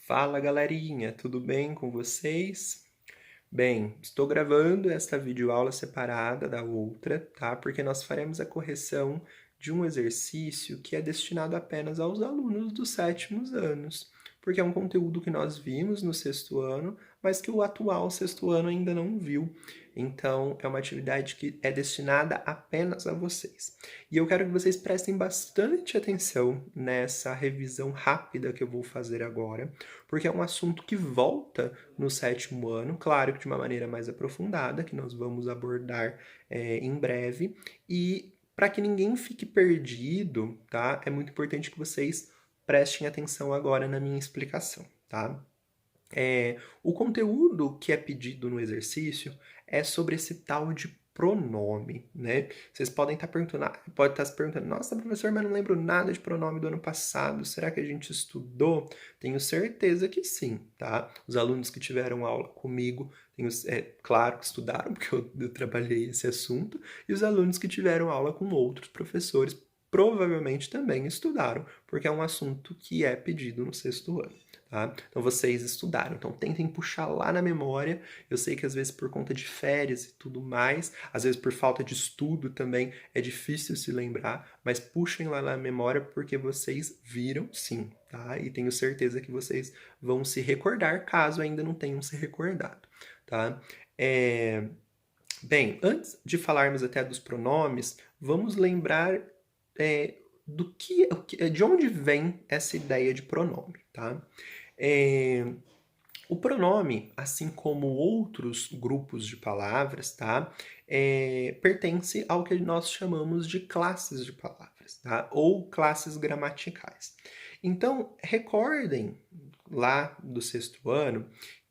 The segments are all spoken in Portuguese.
Fala galerinha, tudo bem com vocês? Bem, estou gravando esta videoaula separada da outra, tá? Porque nós faremos a correção de um exercício que é destinado apenas aos alunos dos sétimos anos, porque é um conteúdo que nós vimos no sexto ano, mas que o atual sexto ano ainda não viu. Então, é uma atividade que é destinada apenas a vocês. E eu quero que vocês prestem bastante atenção nessa revisão rápida que eu vou fazer agora, porque é um assunto que volta no sétimo ano, claro que de uma maneira mais aprofundada, que nós vamos abordar em breve. E para que ninguém fique perdido, tá? É muito importante que vocês prestem atenção agora na minha explicação, tá? O conteúdo que é pedido no exercício é sobre esse tal de pronome, né? Vocês podem estar perguntando, pode estar se perguntando, nossa, professor, mas não lembro nada de pronome do ano passado, será que a gente estudou? Tenho certeza que sim, tá? Os alunos que tiveram aula comigo, claro que estudaram, porque eu trabalhei esse assunto, e os alunos que tiveram aula com outros professores provavelmente também estudaram, porque é um assunto que é pedido no sexto ano. Tá? Então vocês estudaram, então tentem puxar lá na memória. Eu sei que às vezes por conta de férias e tudo mais, às vezes por falta de estudo também é difícil se lembrar, mas puxem lá na memória porque vocês viram sim, tá? E tenho certeza que vocês vão se recordar caso ainda não tenham se recordado, tá? Bem, antes de falarmos até dos pronomes, vamos lembrar é, de onde vem essa ideia de pronome, tá? É, o pronome, assim como outros grupos de palavras, tá? Pertence ao que nós chamamos de classes de palavras, tá? Ou classes gramaticais. Então, recordem lá do sexto ano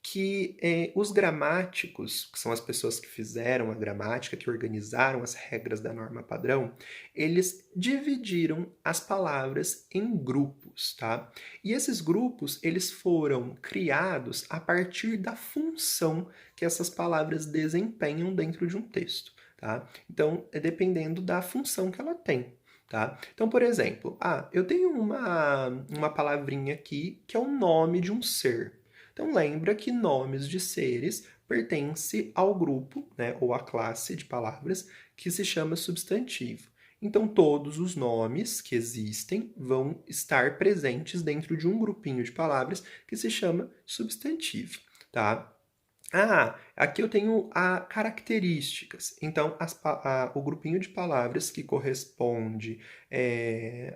que os gramáticos, que são as pessoas que fizeram a gramática, que organizaram as regras da norma padrão, eles dividiram as palavras em grupos, tá? E esses grupos, eles foram criados a partir da função que essas palavras desempenham dentro de um texto, tá? Então, é dependendo da função que ela tem. Tá? Então, por exemplo, eu tenho uma palavrinha aqui que é o nome de um ser. Então lembra que nomes de seres pertence ao grupo, né, ou à classe de palavras que se chama substantivo. Então todos os nomes que existem vão estar presentes dentro de um grupinho de palavras que se chama substantivo, tá? Aqui eu tenho características. Então, o grupinho de palavras que corresponde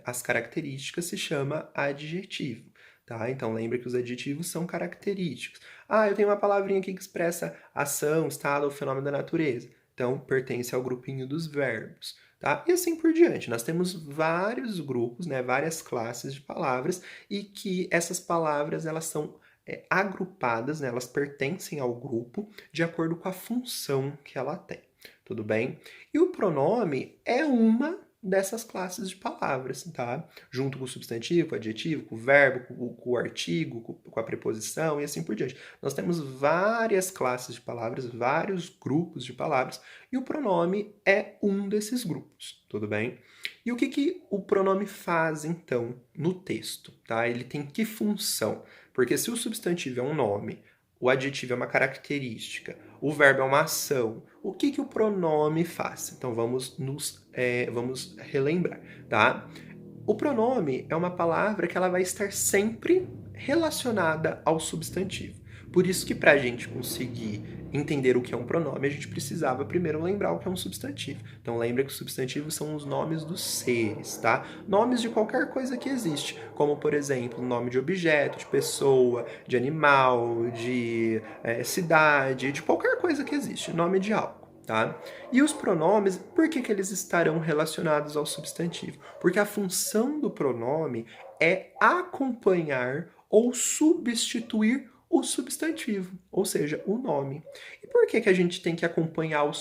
às características se chama adjetivo. Tá? Então, lembre que os adjetivos são característicos. Eu tenho uma palavrinha aqui que expressa ação, estado ou fenômeno da natureza. Então, pertence ao grupinho dos verbos. Tá? E assim por diante. Nós temos vários grupos, né, várias classes de palavras, e que essas palavras elas são agrupadas, né, elas pertencem ao grupo de acordo com a função que ela tem. Tudo bem? E o pronome é uma dessas classes de palavras, tá? Junto com o substantivo, com o adjetivo, com o verbo, com o artigo, com a preposição e assim por diante. Nós temos várias classes de palavras, vários grupos de palavras, e o pronome é um desses grupos, tudo bem? E o que o pronome faz, então, no texto, tá? Ele tem que função? Porque se o substantivo é um nome, o adjetivo é uma característica, o verbo é uma ação, o que o pronome faz? Então vamos relembrar, tá? O pronome é uma palavra que ela vai estar sempre relacionada ao substantivo. Por isso que para a gente conseguir entender o que é um pronome, a gente precisava primeiro lembrar o que é um substantivo. Então lembra que os substantivos são os nomes dos seres, tá? Nomes de qualquer coisa que existe, como por exemplo, nome de objeto, de pessoa, de animal, de cidade, de qualquer coisa que existe, nome de algo. Tá? E os pronomes, por que eles estarão relacionados ao substantivo? Porque a função do pronome é acompanhar ou substituir o substantivo, ou seja, o nome. E por que a gente tem que acompanhar ou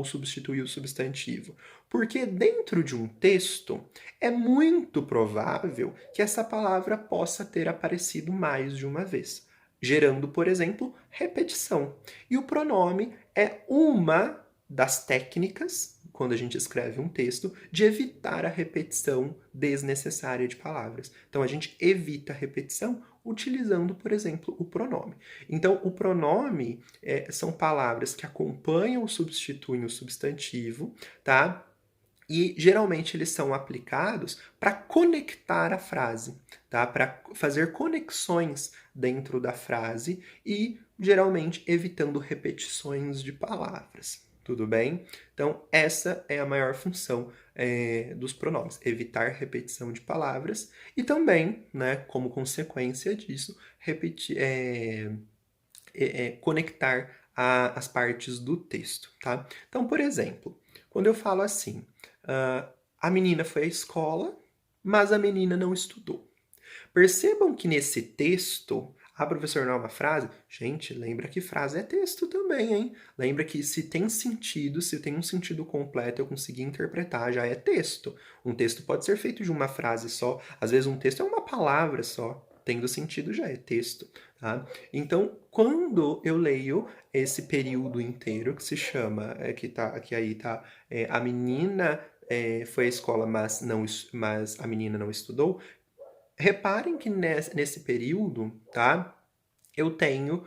substituir o substantivo? Porque dentro de um texto é muito provável que essa palavra possa ter aparecido mais de uma vez, gerando, por exemplo, repetição. E o pronome é uma das técnicas, quando a gente escreve um texto, de evitar a repetição desnecessária de palavras. Então a gente evita a repetição utilizando, por exemplo, o pronome. Então, o pronome são palavras que acompanham ou substituem o substantivo, tá? E geralmente eles são aplicados para conectar a frase, tá? Para fazer conexões dentro da frase e geralmente evitando repetições de palavras. Tudo bem? Então, essa é a maior função dos pronomes, evitar repetição de palavras e também, né, como consequência disso, conectar as partes do texto, tá? Então, por exemplo, quando eu falo assim, a menina foi à escola, mas a menina não estudou. Percebam que nesse texto, professor, não é uma frase? Gente, lembra que frase é texto também, hein? Lembra que se tem sentido, se tem um sentido completo, eu conseguir interpretar, já é texto. Um texto pode ser feito de uma frase só. Às vezes um texto é uma palavra só. Tendo sentido, já é texto, tá? Então, quando eu leio esse período inteiro, que se chama, que aí tá, a menina foi à escola, mas a menina não estudou, reparem que nesse período, tá? Eu tenho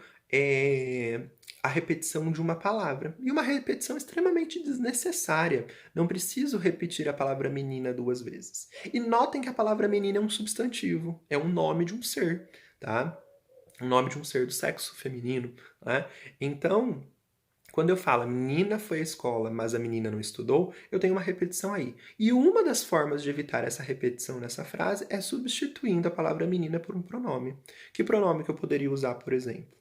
a repetição de uma palavra. E uma repetição extremamente desnecessária. Não preciso repetir a palavra menina 2 vezes. E notem que a palavra menina é um substantivo. É um nome de um ser, tá? Um nome de um ser do sexo feminino, né? Então, quando eu falo a menina foi à escola, mas a menina não estudou, eu tenho uma repetição aí. E uma das formas de evitar essa repetição nessa frase é substituindo a palavra menina por um pronome. Que pronome que eu poderia usar, por exemplo?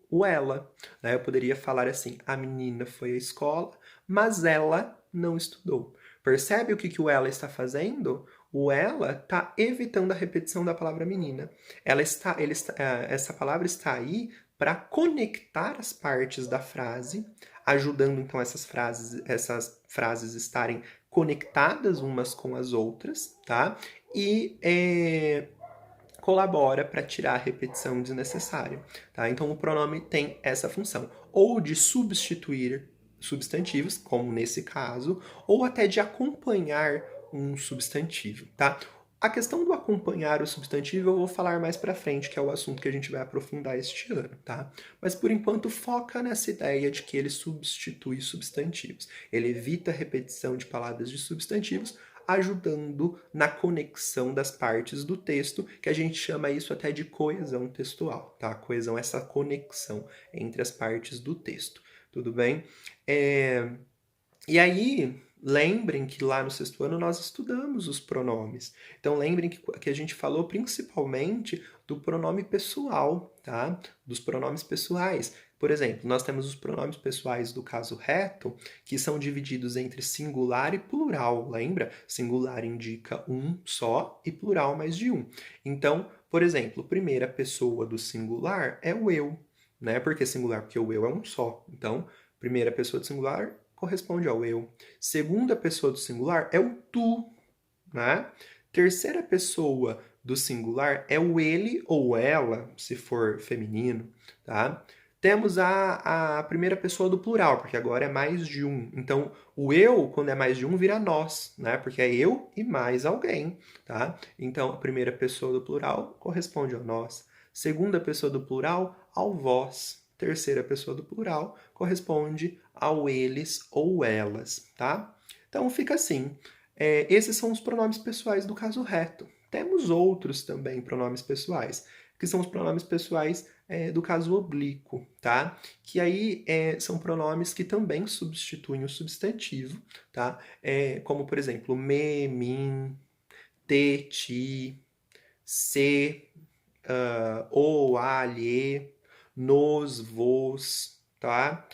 O ela. Né? Eu poderia falar assim: a menina foi à escola, mas ela não estudou. Percebe o que o ela está fazendo? O ela está evitando a repetição da palavra menina. Essa palavra está aí para conectar as partes da frase, ajudando então essas frases estarem conectadas umas com as outras, tá? E colabora para tirar a repetição desnecessária, tá? Então o pronome tem essa função, ou de substituir substantivos, como nesse caso, ou até de acompanhar um substantivo, tá? A questão do acompanhar o substantivo eu vou falar mais para frente, que é o assunto que a gente vai aprofundar este ano, tá? Mas por enquanto foca nessa ideia de que ele substitui substantivos. Ele evita a repetição de palavras de substantivos, ajudando na conexão das partes do texto, que a gente chama isso até de coesão textual, tá? Coesão é essa conexão entre as partes do texto, tudo bem? E aí, lembrem que lá no 6º ano nós estudamos os pronomes. Então, lembrem que a gente falou principalmente do pronome pessoal, tá? Dos pronomes pessoais. Por exemplo, nós temos os pronomes pessoais do caso reto, que são divididos entre singular e plural, lembra? Singular indica um só e plural mais de um. Então, por exemplo, primeira pessoa do singular é o eu, né? Por que singular? Porque o eu é um só. Então, primeira pessoa do singular corresponde ao eu. Segunda pessoa do singular é o tu, né? Terceira pessoa do singular é o ele ou ela, se for feminino, tá? Temos a primeira pessoa do plural, porque agora é mais de um. Então, o eu, quando é mais de um, vira nós, né? Porque é eu e mais alguém, tá? Então, a primeira pessoa do plural corresponde ao nós. Segunda pessoa do plural, ao vós. Terceira pessoa do plural corresponde ao eles ou elas, tá? Então, fica assim. Esses são os pronomes pessoais do caso reto. Temos outros também pronomes pessoais, que são os pronomes pessoais do caso oblíquo, tá? Que aí são pronomes que também substituem o substantivo, tá? Como, por exemplo, me, mim, te, ti, se, o, a, lhe, nos, vos, tá?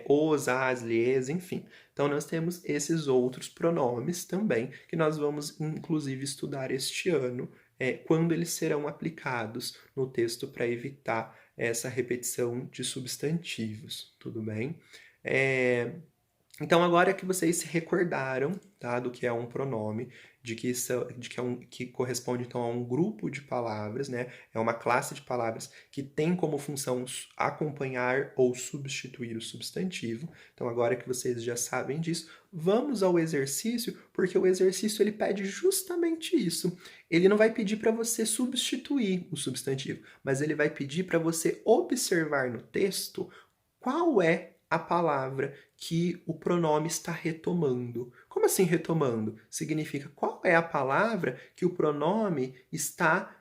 Os, as, lhes, enfim. Então, nós temos esses outros pronomes também, que nós vamos, inclusive, estudar este ano, quando eles serão aplicados no texto para evitar essa repetição de substantivos, tudo bem? Então, agora que vocês se recordaram, tá, do que é um pronome, que corresponde então a um grupo de palavras, né? É uma classe de palavras que tem como função acompanhar ou substituir o substantivo. Então, agora que vocês já sabem disso, vamos ao exercício, porque o exercício ele pede justamente isso. Ele não vai pedir para você substituir o substantivo, mas ele vai pedir para você observar no texto qual é a palavra que o pronome está retomando. Como assim retomando? Significa qual é a palavra que o pronome está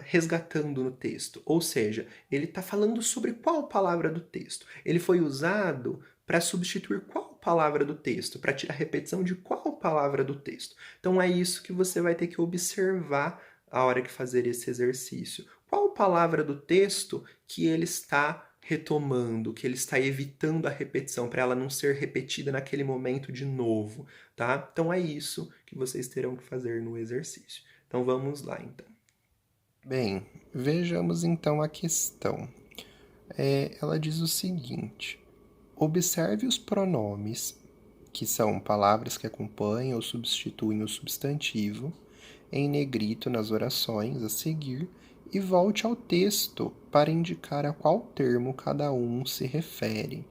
resgatando no texto. Ou seja, ele está falando sobre qual palavra do texto. Ele foi usado para substituir qual palavra do texto, para tirar repetição de qual palavra do texto. Então é isso que você vai ter que observar a hora que fazer esse exercício. Qual palavra do texto que ele está retomando, que ele está evitando a repetição, para ela não ser repetida naquele momento de novo, tá? Então é isso que vocês terão que fazer no exercício. Então vamos lá, então. Bem, vejamos então a questão. Ela diz o seguinte: observe os pronomes, que são palavras que acompanham ou substituem o substantivo, em negrito nas orações a seguir, e volte ao texto para indicar a qual termo cada um se refere.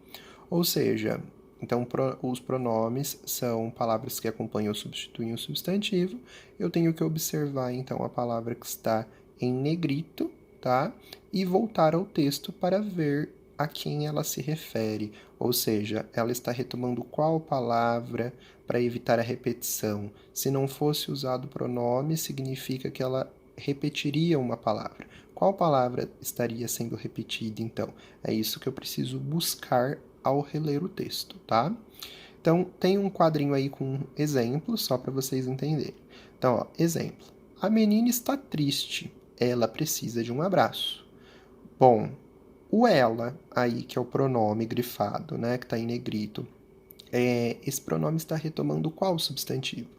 Ou seja, então os pronomes são palavras que acompanham ou substituem o substantivo. Eu tenho que observar então a palavra que está em negrito, tá? E voltar ao texto para ver a quem ela se refere. Ou seja, ela está retomando qual palavra para evitar a repetição. Se não fosse usado o pronome, significa que ela repetiria uma palavra. Qual palavra estaria sendo repetida, então? É isso que eu preciso buscar ao reler o texto, tá? Então, tem um quadrinho aí com exemplos, só para vocês entenderem. Então, ó, exemplo. A menina está triste. Ela precisa de um abraço. Bom, o ela aí, que é o pronome grifado, né, que está em negrito, esse pronome está retomando qual substantivo?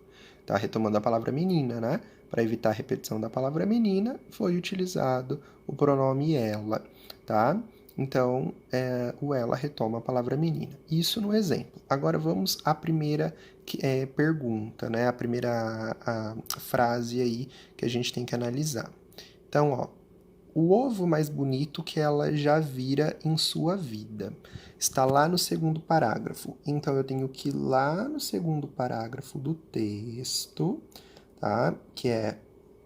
Está retomando a palavra menina, né? Para evitar a repetição da palavra menina, foi utilizado o pronome ela, tá? Então, o ela retoma a palavra menina. Isso no exemplo. Agora vamos à primeira pergunta, né? A primeira frase aí que a gente tem que analisar. Então, ó, o ovo mais bonito que ela já vira em sua vida. Está lá no segundo parágrafo. Então, eu tenho que ir lá no segundo parágrafo do texto, tá? Que é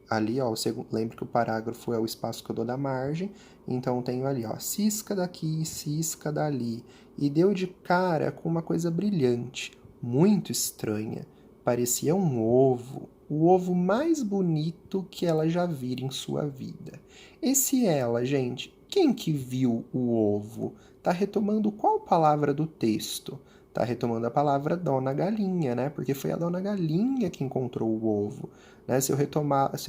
ali, ó, lembra que o parágrafo é o espaço que eu dou da margem. Então, eu tenho ali, ó, cisca daqui, cisca dali. E deu de cara com uma coisa brilhante, muito estranha. Parecia um ovo, o ovo mais bonito que ela já vira em sua vida. Esse ela, gente, quem que viu o ovo? Tá retomando qual palavra do texto? Tá retomando a palavra Dona Galinha, né? Porque foi a Dona Galinha que encontrou o ovo. Né? Se eu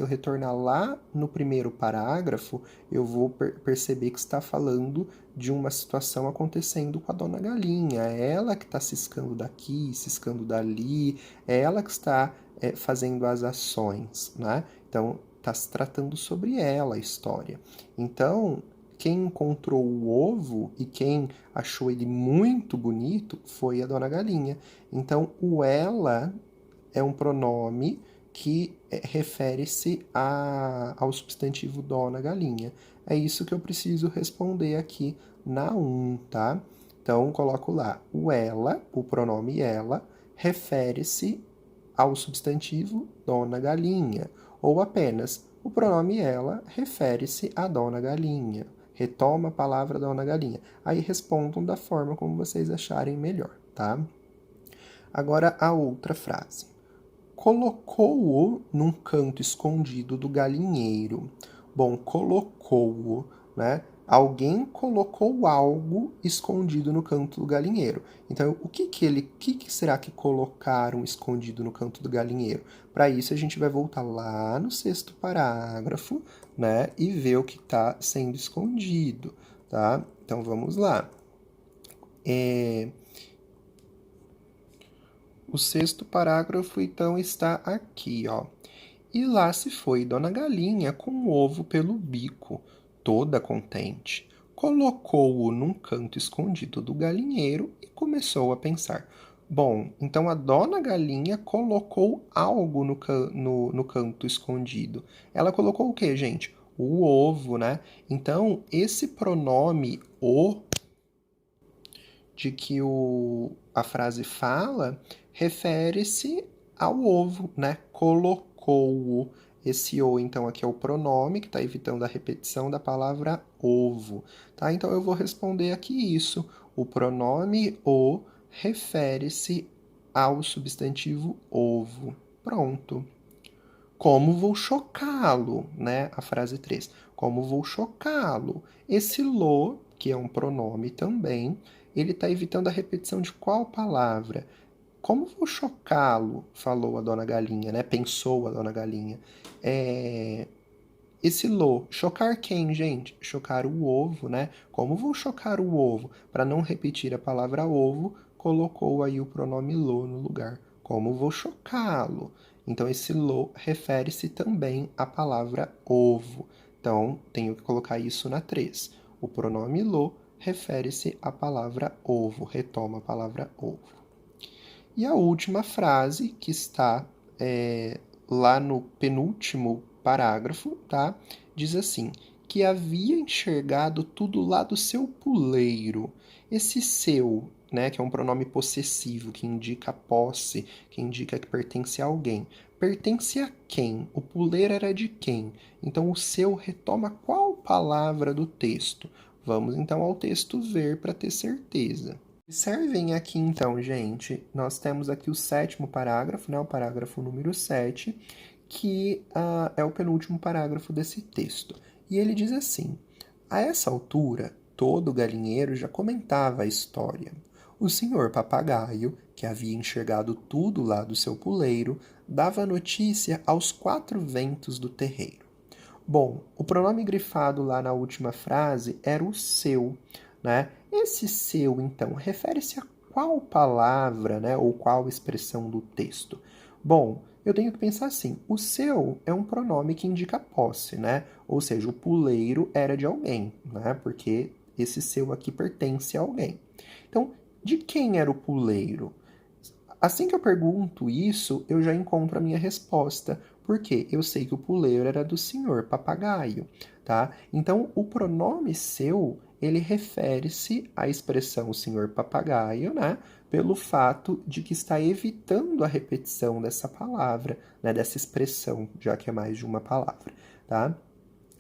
retornar lá no primeiro parágrafo, eu vou perceber que está falando de uma situação acontecendo com a Dona Galinha. É ela que está ciscando daqui, ciscando dali, é ela que está fazendo as ações, né? Então, está se tratando sobre ela a história. Então, quem encontrou o ovo e quem achou ele muito bonito foi a Dona Galinha. Então, o ela é um pronome que refere-se ao substantivo Dona Galinha. É isso que eu preciso responder aqui na 1, tá? Então, coloco lá o ela, o pronome ela, refere-se ao substantivo Dona Galinha, ou apenas o pronome ela refere-se a Dona Galinha. Retoma a palavra Dona Galinha. Aí respondam da forma como vocês acharem melhor, tá? Agora a outra frase. Colocou-o num canto escondido do galinheiro. Bom, colocou-o, né? Alguém colocou algo escondido no canto do galinheiro. Então, o que será que colocaram escondido no canto do galinheiro? Para isso, a gente vai voltar lá no sexto parágrafo, né? E ver o que está sendo escondido, tá? Então, vamos lá. O sexto parágrafo, então, está aqui, ó. E lá se foi Dona Galinha com o ovo pelo bico, toda contente. Colocou-o num canto escondido do galinheiro e começou a pensar: Bom, então a dona galinha colocou algo no canto escondido. Ela colocou o quê, gente? O ovo, né? Então, esse pronome o de que a frase fala refere-se ao ovo, né? Colocou-o. Esse o, então, aqui é o pronome que está evitando a repetição da palavra ovo, tá? Então, eu vou responder aqui isso. O pronome o refere-se ao substantivo ovo. Pronto. Como vou chocá-lo, né? A frase 3. Como vou chocá-lo? Esse lo, que é um pronome também, ele está evitando a repetição de qual palavra? Como vou chocá-lo? Falou a dona galinha, né? Pensou a dona galinha. Esse lo, chocar quem, gente? Chocar o ovo, né? Como vou chocar o ovo? Para não repetir a palavra ovo, colocou aí o pronome lo no lugar. Como vou chocá-lo? Então, esse lo refere-se também à palavra ovo. Então, tenho que colocar isso na 3. O pronome lo refere-se à palavra ovo, retoma a palavra ovo. E a última frase, que está lá no penúltimo parágrafo, tá? Diz assim: que havia enxergado tudo lá do seu puleiro. Esse seu, né, que é um pronome possessivo, que indica a posse, que indica que pertence a alguém. Pertence a quem? O puleiro era de quem? Então, o seu retoma qual palavra do texto? Vamos então ao texto ver para ter certeza. Observem aqui então, gente, nós temos aqui o 7º parágrafo, né, o parágrafo número 7, que é o penúltimo parágrafo desse texto. E ele diz assim: a essa altura, todo o galinheiro já comentava a história. O senhor papagaio, que havia enxergado tudo lá do seu puleiro, dava notícia aos 4 ventos do terreiro. Bom, o pronome grifado lá na última frase era o seu, né? Esse seu, então, refere-se a qual palavra, né, ou qual expressão do texto? Bom, eu tenho que pensar assim: o seu é um pronome que indica posse, né? Ou seja, o puleiro era de alguém, né? Porque esse seu aqui pertence a alguém. Então, de quem era o puleiro? Assim que eu pergunto isso, eu já encontro a minha resposta, porque eu sei que o puleiro era do senhor papagaio, tá? Então, o pronome seu, ele refere-se à expressão senhor papagaio, né? Pelo fato de que está evitando a repetição dessa palavra, né? Dessa expressão, já que é mais de uma palavra, tá?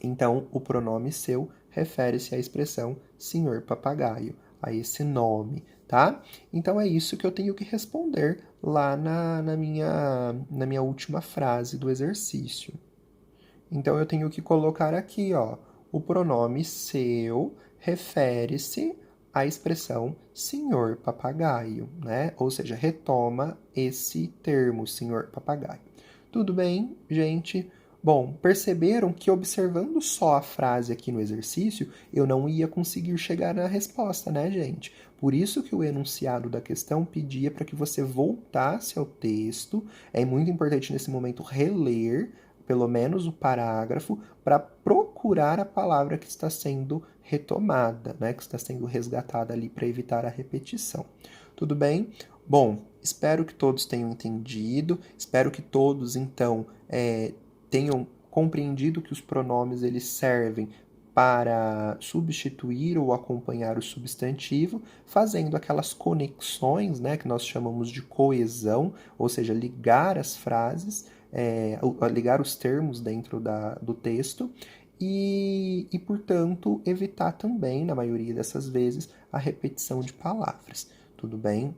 Então, o pronome seu refere-se à expressão senhor papagaio, a esse nome, tá? Então, é isso que eu tenho que responder lá na minha última frase do exercício. Então, eu tenho que colocar aqui, ó, o pronome seu refere-se à expressão senhor papagaio, né? Ou seja, retoma esse termo, senhor papagaio. Tudo bem, gente? Bom, perceberam que observando só a frase aqui no exercício, eu não ia conseguir chegar na resposta, né, gente? Por isso que o enunciado da questão pedia para que você voltasse ao texto. É muito importante nesse momento reler pelo menos o parágrafo para procurar a palavra que está sendo retomada, né, que está sendo resgatada ali para evitar a repetição. Tudo bem? Bom, espero que todos tenham entendido, espero que todos, então, tenham compreendido que os pronomes eles servem para substituir ou acompanhar o substantivo, fazendo aquelas conexões, né, que nós chamamos de coesão, ou seja, ligar as frases, ligar os termos dentro do texto e, portanto, evitar também, na maioria dessas vezes, a repetição de palavras. Tudo bem?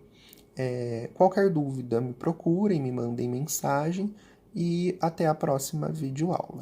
Qualquer dúvida, me procurem, me mandem mensagem e até a próxima videoaula.